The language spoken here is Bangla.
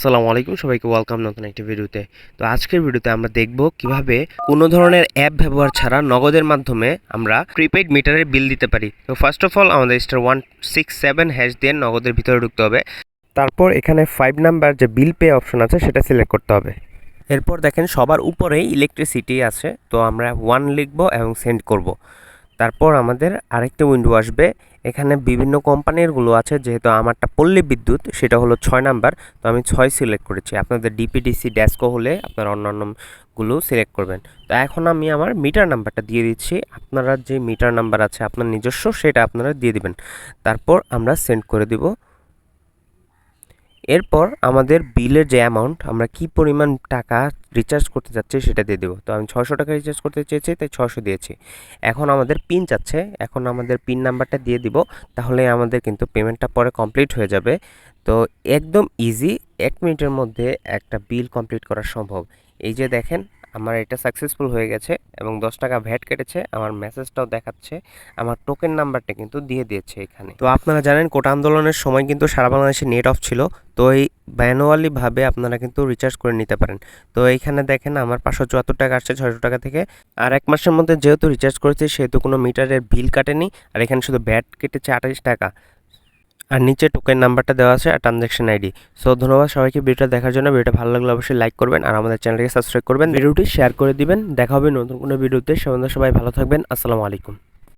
আসসালামু আলাইকুম, সবাইকে ওয়েলকাম নতুন একটি ভিডিওতে। তো আজকের ভিডিওতে আমরা দেখব কিভাবে কোনো ধরনের অ্যাপ ব্যবহার ছাড়া নগদের মাধ্যমে আমরা প্রিপেইড মিটারের বিল দিতে পারি। তো ফার্স্ট অফ অল আমাদের *167# দিয়ে নগদের ভিতরে ঢুকতে হবে। তারপর এখানে 5 নাম্বার যে বিল পে অপশন আছে সেটা সিলেক্ট করতে হবে। এরপর দেখেন সবার উপরেই ইলেকট্রিসিটি আছে, তো আমরা 1 লিখব এবং সেন্ড করব। তারপর আমাদের আরেকটা উইন্ডো আসবে, এখানে বিভিন্ন কোম্পানিরগুলো আছে, যেহেতু আমারটা পল্লী বিদ্যুৎ সেটা হলো 6 নাম্বার, তো আমি 6 সিলেক্ট করেছি। আপনাদের ডিপিডিসি ডেস্কো হলে আপনারা অন্যান্যগুলো সিলেক্ট করবেন। তো এখন আমি আমার মিটার নাম্বারটা দিয়ে দিচ্ছি, আপনারা যে মিটার নাম্বার আছে আপনার নিজস্ব সেটা আপনারা দিয়ে দিবেন। তারপর আমরা সেন্ড করে দিব। এরপর আমাদের বিলের যে অ্যামাউন্ট, আমরা কি পরিমাণ টাকা রিচার্জ করতে যাচ্ছি সেটা দিয়ে দেবো। তো আমি 600 টাকা রিচার্জ করতে চেয়েছি, তাই 600 দিয়েছি। এখন আমাদের পিন চাচ্ছে, এখন আমাদের পিন নাম্বারটা দিয়ে দিব, তাহলে আমাদের কিন্তু পেমেন্টটা পরে কমপ্লিট হয়ে যাবে। তো একদম ইজি, 1 মিনিটের মধ্যে একটা বিল কমপ্লিট করা সম্ভব। এই যে দেখেন আমার এটা সাকসেসফুল হয়ে গেছে এবং 10 টাকা ভ্যাট কেটেছে, আমার মেসেজটাও দেখাচ্ছে, আমার টোকেন নাম্বারটা কিন্তু দিয়ে দিয়েছে এখানে। তো আপনারা জানেন কোটা আন্দোলনের সময় কিন্তু সারা বাংলাদেশে নেট অফ ছিল, তো এই ম্যানুয়ালিভাবে আপনারা কিন্তু রিচার্জ করে নিতে পারেন। তো এইখানে দেখেন আমার 574 টাকা আসছে 600 টাকা থেকে, আর 1 মাসের মধ্যে যেহেতু রিচার্জ করেছি সেহেতু কোনো মিটারের বিল কাটেনি, আর এখানে শুধু ভ্যাট কেটেছে 28 টাকা, আর নিচে টোকেন নাম্বারটা দেওয়া আছে আর ট্রানজ্যাকশন আইডি। সো ধন্যবাদ সবাইকে ভিডিওটা দেখার জন্য। ভিডিওটা ভালো লাগলে অবশ্যই লাইক করবেন আর আমাদের চ্যানেলটিকে সাবস্ক্রাইব করবেন, ভিডিওটি শেয়ার করে দিবেন। দেখা হবে নতুন কোনো ভিডিওতে। সবাই ভালো থাকবেন। আসসালামু আলাইকুম।